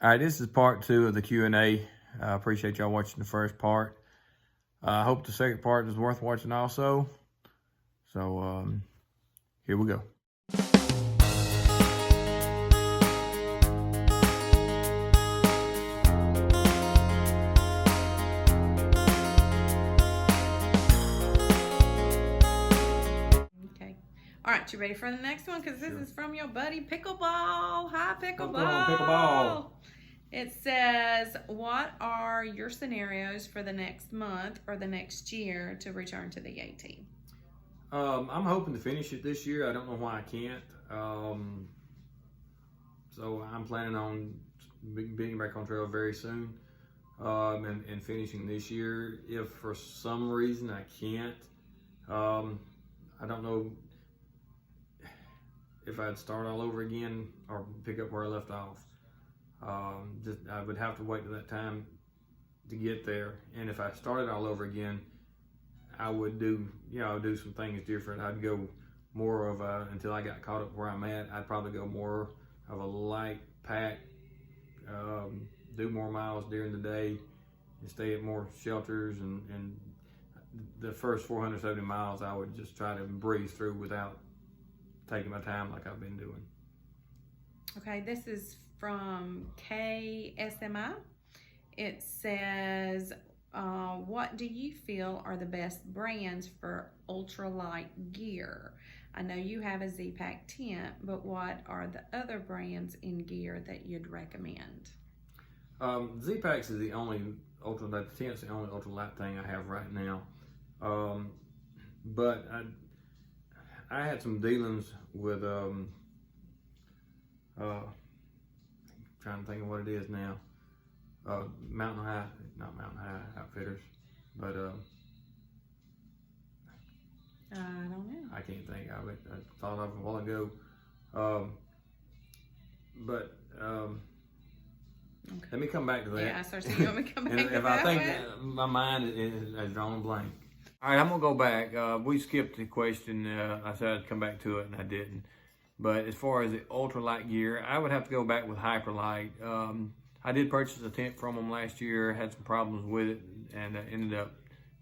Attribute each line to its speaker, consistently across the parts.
Speaker 1: All right, this is part 2 of the Q&A. I appreciate y'all watching the first part. I hope the second part is worth watching also. So here we go.
Speaker 2: Okay. All right, you ready for the next one? Because this is from your buddy Pickleball. Hi, Pickleball.
Speaker 1: What's going on, Pickleball?
Speaker 2: It says, what are your scenarios for the next month or the next year to return to the AT?
Speaker 1: I'm hoping to finish it this year. I don't know why I can't. So I'm planning on being back on trail very soon and finishing this year. If for some reason I can't, I don't know if I'd start all over again or pick up where I left off. I would have to wait till that time to get there. And if I started all over again, I would do some things different. I'd go more of until I got caught up where I'm at, I'd probably go more of a light pack, do more miles during the day and stay at more shelters. And the first 470 miles, I would just try to breeze through without taking my time like I've been doing.
Speaker 2: Okay, this is from KSMI. It says, what do you feel are the best brands for ultralight gear? I know you have a Z-Pack tent, but what are the other brands in gear that you'd recommend?
Speaker 1: Z-Packs is the only ultralight, the tent's the only ultralight thing I have right now. But I had some dealings with trying to think of what it is now. Mountain High, not Mountain High Outfitters, but
Speaker 2: I don't know.
Speaker 1: I can't think of it. I thought of it a while ago. Okay. Let me come back to that.
Speaker 2: Yeah, so you want me to come back to that?
Speaker 1: If I think my mind is drawn a blank. All right, I'm gonna go back. We skipped the question. I said I'd come back to it, and I didn't. But as far as the ultralight gear, I would have to go back with Hyperlight. I did purchase a tent from them last year, had some problems with it, and ended up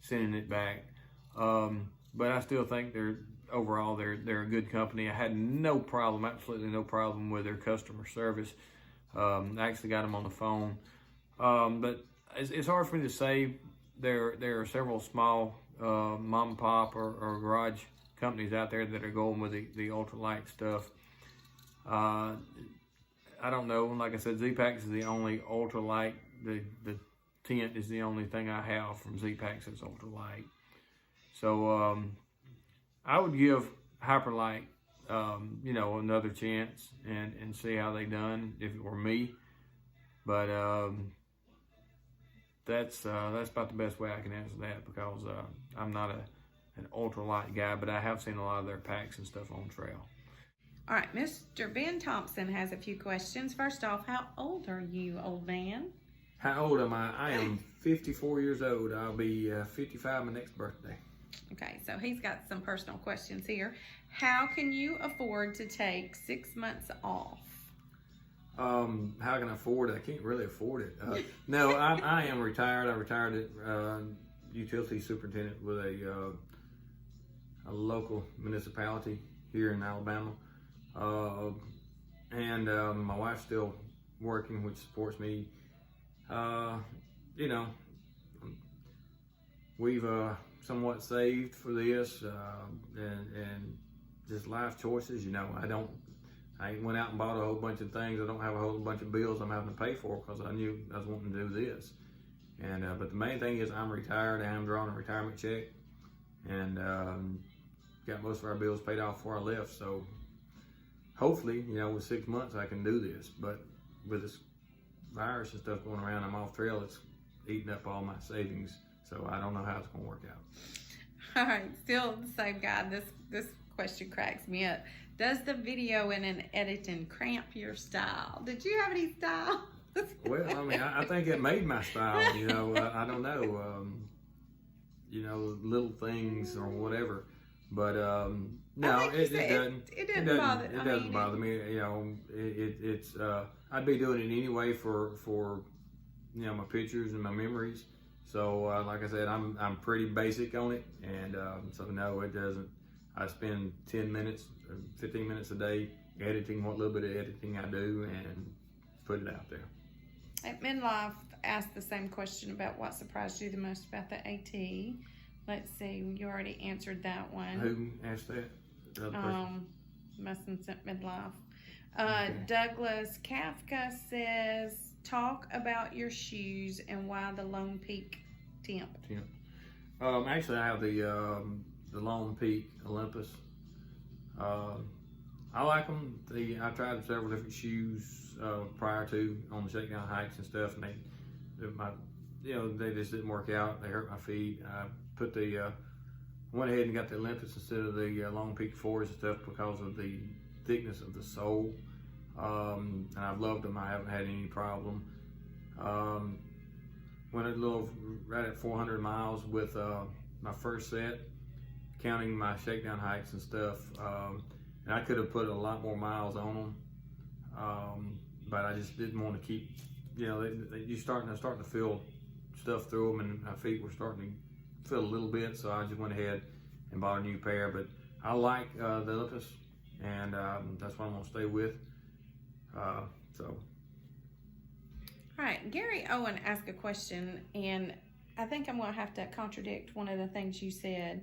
Speaker 1: sending it back. But I still think overall they're a good company. I had no problem, absolutely no problem with their customer service. I actually got them on the phone. But it's hard for me to say. There are several small mom and pop or garage companies out there that are going with the ultralight stuff. I don't know. Like I said, Z-Packs is the only ultralight. The tent is the only thing I have from Z-Packs that's ultralight. So I would give Hyperlight, another chance and see how they done if it were me. But that's about the best way I can answer that, because I'm not an ultralight guy, but I have seen a lot of their packs and stuff on trail.
Speaker 2: All right, Mr. Ben Thompson has a few questions. First off, how old are you, old man?
Speaker 1: How old am I? I am 54 years old. I'll be 55 my next birthday.
Speaker 2: Okay, so he's got some personal questions here. How can you afford to take 6 months off?
Speaker 1: How can I afford it? I can't really afford it. No, I am retired. I retired as utility superintendent with a local municipality here in Alabama. And my wife's still working, which supports me. We've somewhat saved for this, and just life choices. I went out and bought a whole bunch of things. I don't have a whole bunch of bills I'm having to pay for because I knew I was wanting to do this. And but the main thing is I'm retired. I am drawing a retirement check, and got most of our bills paid off before I left. So hopefully, with 6 months I can do this. But with this virus and stuff going around, I'm off trail. It's eating up all my savings. So I don't know how it's going to work out.
Speaker 2: All right, still the same guy. This question cracks me up. Does the video and editing cramp your style? Did you have any style?
Speaker 1: Well, I think it made my style. I don't know. Little things or whatever. But No,
Speaker 2: I think you
Speaker 1: it
Speaker 2: said
Speaker 1: doesn't.
Speaker 2: It doesn't bother.
Speaker 1: It doesn't bother me. You know, it's I'd be doing it anyway for you know, my pictures and my memories. So like I said, I'm pretty basic on it, and so no, it doesn't. I spend 10 minutes, 15 minutes a day editing what little bit of editing I do, and put it out there.
Speaker 2: At Midlife asked the same question about what surprised you the most about the AT. Let's see, you already answered that one.
Speaker 1: Who asked that? The other person?
Speaker 2: Must have sent Midlife.
Speaker 1: Okay.
Speaker 2: Douglas Kafka says, talk about your shoes and why the Lone Peak Temp.
Speaker 1: Actually, I have the Lone Peak Olympus. I like them. I tried several different shoes prior to on the shakedown hikes and stuff, and they just didn't work out. They hurt my feet. I went ahead and got the Olympus instead of the Lone Peak 4s and stuff because of the thickness of the sole. And I've loved them. I haven't had any problem. Went right at 400 miles with my first set, counting my shakedown hikes and stuff. And I could have put a lot more miles on them, but I just didn't want to keep. You know, you're starting to feel stuff through them, and my feet were starting to feel a little bit. So I just went ahead and bought a new pair. But I like the Olympus, and that's what I'm gonna stay with.
Speaker 2: All right, Gary Owen asked a question, and I think I'm going to have to contradict one of the things you said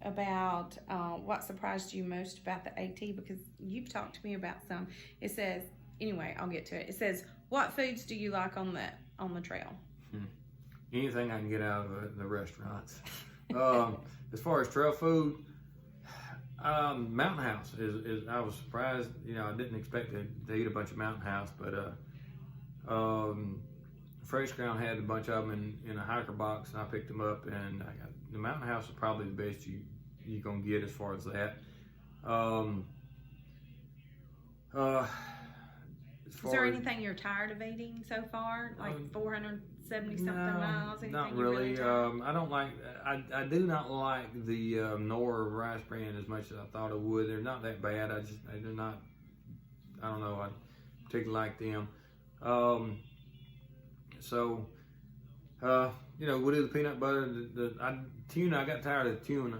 Speaker 2: about what surprised you most about the AT, because you've talked to me about some. It says, anyway, I'll get to it. It says, what foods do you like on the trail?
Speaker 1: Anything I can get out of the restaurants. As far as trail food, Mountain House is I was surprised. You know, I didn't expect to eat a bunch of Mountain House, but Fresh Ground had a bunch of them in a hiker box, and I picked them up. And the Mountain House is probably the best you're gonna get as far as that.
Speaker 2: Is there anything you're tired of eating so far? Like 470 something miles? Anything
Speaker 1: not
Speaker 2: you're
Speaker 1: really.
Speaker 2: tired?
Speaker 1: I don't like. I do not like the Nora rice bran as much as I thought I would. They're not that bad. They're not. I don't know. I particularly like them. You know, we'll do the peanut butter. Tuna. I got tired of tuna.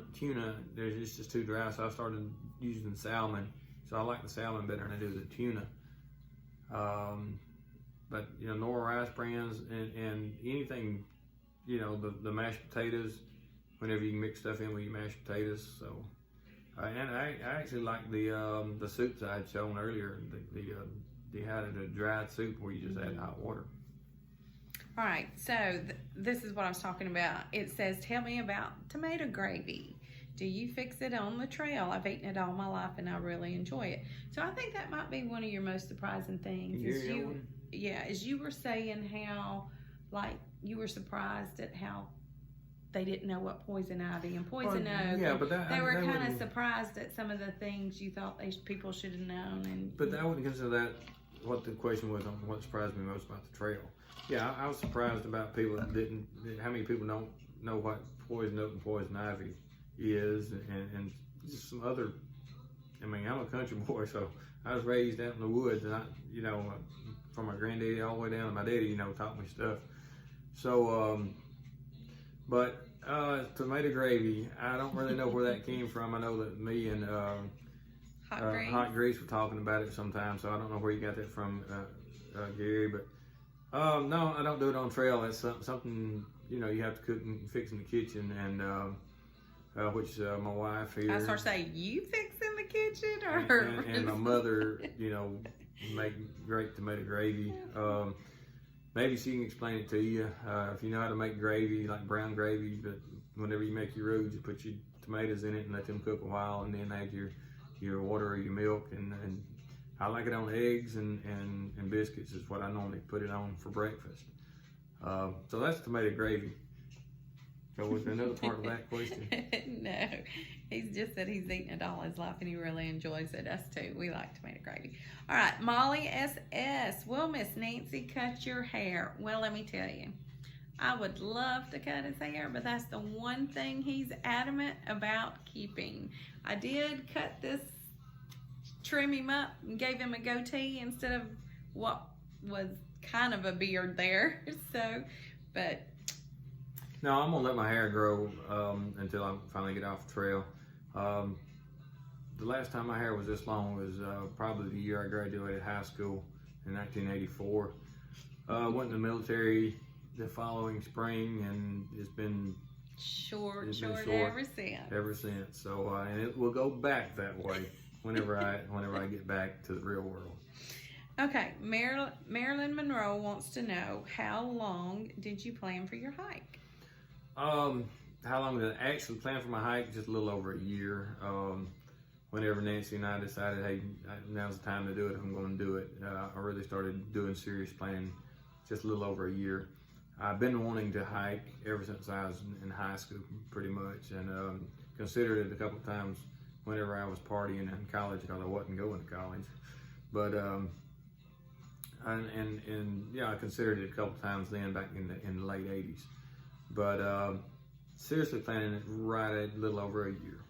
Speaker 1: It's just too dry, so I started using salmon. So I like the salmon better than I do the tuna. But you know, Nora rice brands and anything, you know, the mashed potatoes, whenever you can mix stuff in with your mashed potatoes. So, and I actually like the soups I had shown earlier. They had a dried soup where you just add hot water.
Speaker 2: All right, so this is what I was talking about. It says, tell me about tomato gravy. Do you fix it on the trail? I've eaten it all my life and I really enjoy it. So I think that might be one of your most surprising things. As you were saying how, like, you were surprised at how they didn't know what poison ivy and poison oak.
Speaker 1: Yeah, but
Speaker 2: they were kind of surprised at some of the things you thought these people should have known.
Speaker 1: But I wouldn't consider that what the question was on what surprised me most about the trail. Yeah, I was surprised about people that didn't. How many people don't know what poison oak and poison ivy is, and just some other. I mean, I'm a country boy, so I was raised out in the woods, and you know, from my granddaddy all the way down to my daddy, you know, taught me stuff. So, but tomato gravy, I don't really know where that came from. I know that me and Hot Grease were talking about it sometimes, so I don't know where you got that from, Gary. But no, I don't do it on trail. That's something, you know, you have to cook and fix in the kitchen, and which my wife here.
Speaker 2: I was going to say, you fix in the kitchen, or
Speaker 1: and my mother, you know, make great tomato gravy. Maybe she can explain it to you if you know how to make gravy, like brown gravy. But whenever you make your roux, you put your tomatoes in it and let them cook a while, and then add your water or your milk, and I like it on eggs and biscuits is what I normally put it on for breakfast. So that's tomato gravy. So was there another part of that question?
Speaker 2: No, he's just said he's eaten it all his life and he really enjoys it. Us too. We like tomato gravy. All right, Molly SS. Will Miss Nancy cut your hair? Well, let me tell you. I would love to cut his hair, but that's the one thing he's adamant about keeping. I did trim him up and gave him a goatee instead of what was kind of a beard there. So, but
Speaker 1: No, I'm gonna let my hair grow until I finally get off the trail. The last time my hair was this long was probably the year I graduated high school in 1984. Went in the military the following spring, and it's been
Speaker 2: short
Speaker 1: ever since. So, and it will go back that way whenever I get back to the real world.
Speaker 2: Okay, Marilyn Monroe wants to know, how long did you plan for your hike?
Speaker 1: How long did I actually plan for my hike? Just a little over a year. Whenever Nancy and I decided, hey, now's the time to do it, if I'm going to do it, I really started doing serious planning just a little over a year. I've been wanting to hike ever since I was in high school, pretty much, and considered it a couple of times whenever I was partying in college, because I wasn't going to college. But I considered it a couple of times then, back in the late '80s. But seriously planning it right at a little over a year.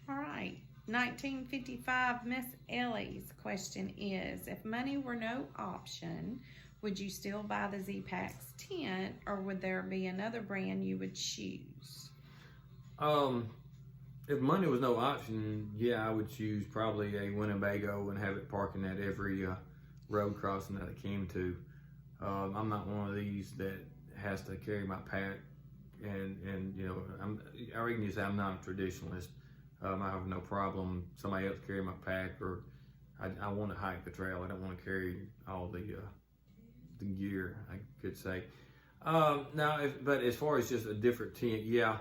Speaker 2: All right, 1955, Miss Ellie's question is, if money were no option, would you still buy the Z-Pax tent, or would there be another brand you would choose?
Speaker 1: If money was no option, yeah, I would choose probably a Winnebago and have it parking at every road crossing that I came to. I'm not one of these that has to carry my pack, and you know, I reckon you say I'm not a traditionalist. I have no problem somebody else carry my pack, or I want to hike the trail. I don't want to carry all the gear, I could say. But as far as just a different tent, yeah.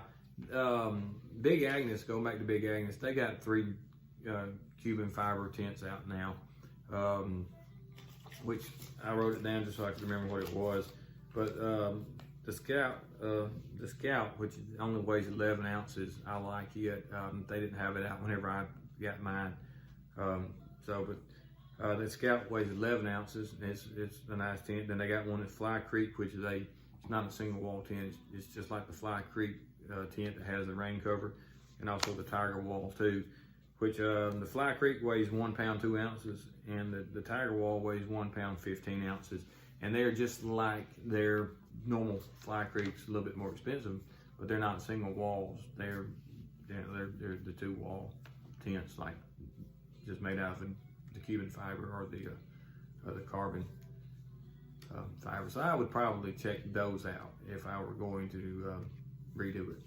Speaker 1: Big Agnes, going back to Big Agnes, they got 3 Cuban fiber tents out now, which I wrote it down just so I could remember what it was. But the Scout, which only weighs 11 ounces, I like it. They didn't have it out whenever I got mine. The Scout weighs 11 ounces. It's a nice tent. Then they got one at Fly Creek, which is it's not a single wall tent. It's just like the Fly Creek tent that has the rain cover, and also the Tiger Wall too. Which the Fly Creek weighs 1 pound 2 ounces, and the Tiger Wall weighs 1 pound 15 ounces. And they're just like their normal Fly Creeks, a little bit more expensive, but they're not single walls. They're the 2 wall tents, like just made out of the Cuban fiber or the carbon fiber. So I would probably check those out if I were going to redo it.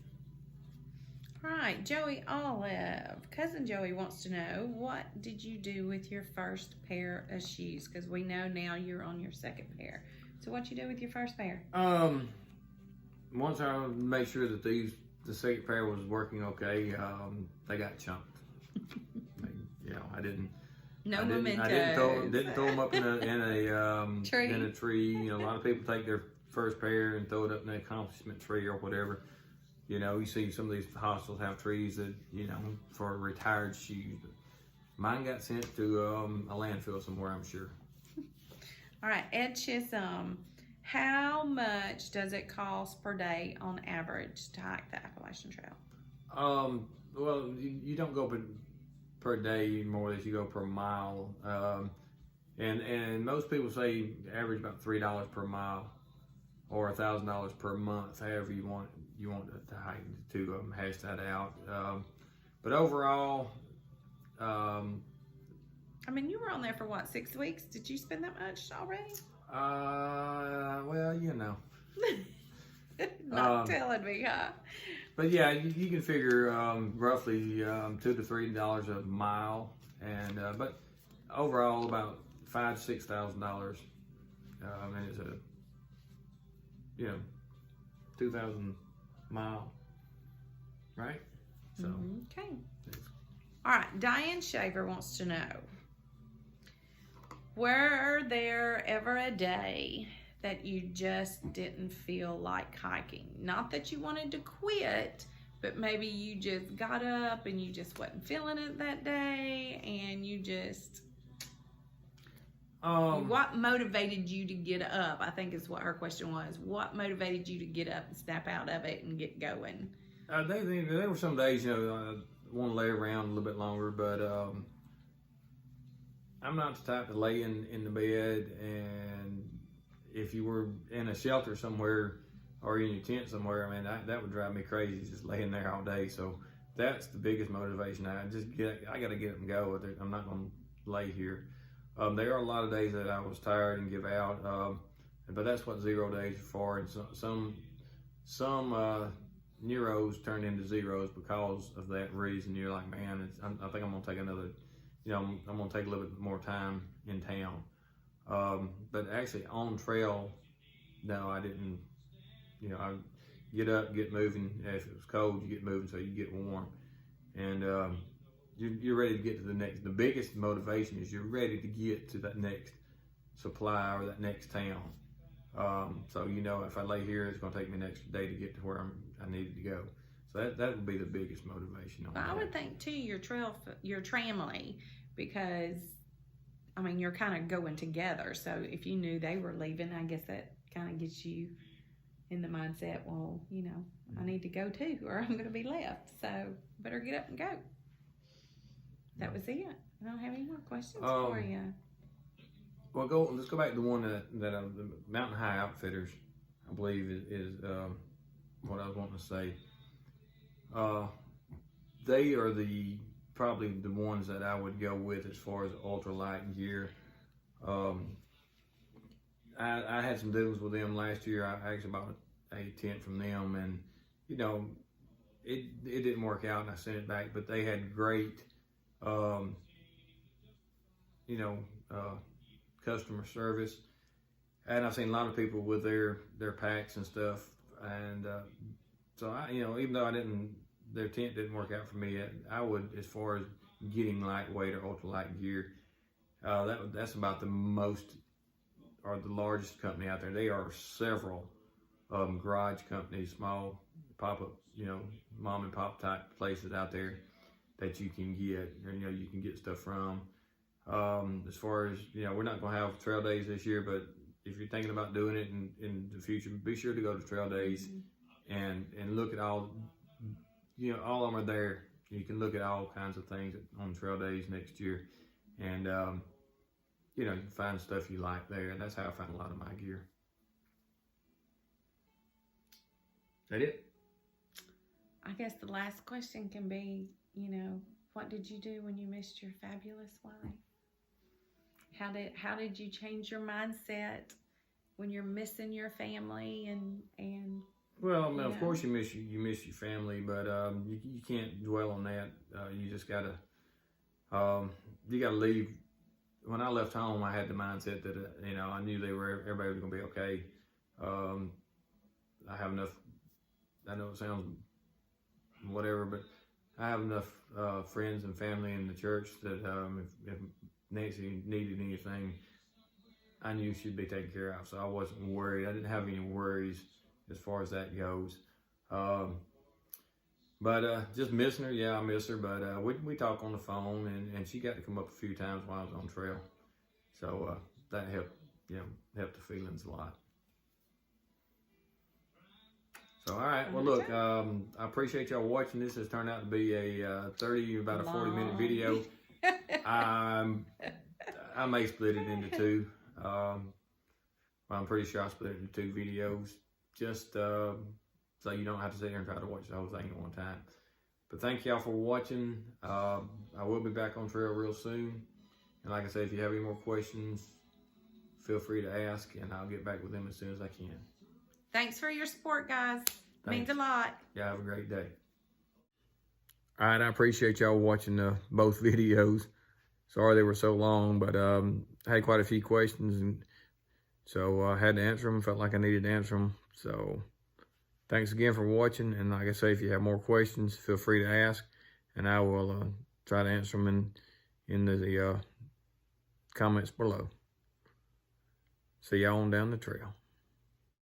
Speaker 2: All right, Joey Olive, cousin Joey wants to know, what did you do with your first pair of shoes? Because we know now you're on your second pair. So what you do with your first pair?
Speaker 1: Once I made sure that the second pair was working okay, they got chunked. I didn't.
Speaker 2: No mementos.
Speaker 1: I didn't throw them up in a
Speaker 2: tree.
Speaker 1: In a tree. You know, a lot of people take their first pair and throw it up in the accomplishment tree or whatever. You know, you see some of these hostels have trees that, you know, for retired shoes. But mine got sent to a landfill somewhere, I'm sure.
Speaker 2: All right, Ed Chisholm, how much does it cost per day on average to hike the Appalachian Trail?
Speaker 1: Well, you don't go per day more than you go per mile. And most people say average about $3 per mile or $1,000 per month, however you want to hike to hash that out. But overall,
Speaker 2: I mean, you were on there for what, 6 weeks? Did you spend that much already?
Speaker 1: Well, you know.
Speaker 2: Not telling me, huh?
Speaker 1: But yeah, you can figure roughly $2 to $3 a mile, and but overall about $5,000 to $6,000. And it's a 2,000 mile, right? So
Speaker 2: okay. All right, Diane Shaver wants to know, were there ever a day that you just didn't feel like hiking? Not that you wanted to quit, but maybe you just got up and you just wasn't feeling it that day, and you just... What motivated you to get up? I think is what her question was. What motivated you to get up and snap out of it and get going?
Speaker 1: There were some days, I want to lay around a little bit longer, but I'm not the type to lay in the bed, and if you were in a shelter somewhere or in your tent somewhere, I mean, that would drive me crazy, just laying there all day. So that's the biggest motivation. I got to get up and go. I'm not going to lay here. There are a lot of days that I was tired and give out, but that's what 0 days are for. And some neuros turn into zeros because of that reason. You're like, man, I think I'm gonna take another, I'm gonna take a little bit more time in town. But actually on trail, no, I didn't. I get up, get moving. If it was cold, you get moving so you get warm, and you're ready to get to the next. The biggest motivation is you're ready to get to that next supply or that next town. So if I lay here, it's going to take me an extra day to get to where I needed to go. So that would be the biggest motivation.
Speaker 2: I would think too your tramily, because I mean you're kind of going together. So if you knew they were leaving, I guess that kind of gets you in the mindset. Well, I need to go too, or I'm going to be left. So better get up and go. That was it. I don't have any more questions for you.
Speaker 1: Well, let's go back to the one that the Mountain High Outfitters, I believe is what I was wanting to say. They are probably the ones that I would go with as far as ultralight gear. I had some deals with them last year. I actually bought a tent from them, and it didn't work out, and I sent it back. But they had great, customer service, and I've seen a lot of people with their packs and stuff, and so even though their tent didn't work out for me, I would, as far as getting lightweight or ultralight gear, that's about the most or the largest company out there. There are several garage companies, small pop-up, mom and pop type places out there that you can get, you can get stuff from. As far as, we're not going to have trail days this year, but if you're thinking about doing it in the future, be sure to go to trail days and look at all of them are there. You can look at all kinds of things on trail days next year, and you can find stuff you like there. And that's how I found a lot of my gear. Is that it?
Speaker 2: I guess the last question can be, what did you do when you missed your fabulous wife? How did you change your mindset when you're missing your family and
Speaker 1: well, I mean, of course you miss your family, but you can't dwell on that. You just gotta leave. When I left home, I had the mindset that I knew everybody was gonna be okay. I have enough. I know it sounds whatever, but I have enough friends and family in the church that if Nancy needed anything, I knew she'd be taken care of. So I wasn't worried. I didn't have any worries as far as that goes. But just missing her, yeah, I miss her. But we talk on the phone, and she got to come up a few times while I was on trail. So that helped, helped the feelings a lot. So, all right. Well, look, I appreciate y'all watching. This has turned out to be about a 40-minute video. I may split it into two. I'm pretty sure I split it into two videos, just so you don't have to sit here and try to watch the whole thing at one time. But thank y'all for watching. I will be back on trail real soon. And like I said, if you have any more questions, feel free to ask, and I'll get back with them as soon as I can.
Speaker 2: Thanks for your support, guys. Means a lot.
Speaker 1: Yeah, have a great day. All right, I appreciate y'all watching both videos. Sorry they were so long, but I had quite a few questions, and so I had to answer them. Felt like I needed to answer them. So thanks again for watching. And like I say, if you have more questions, feel free to ask, and I will try to answer them in the comments below. See y'all on down the trail.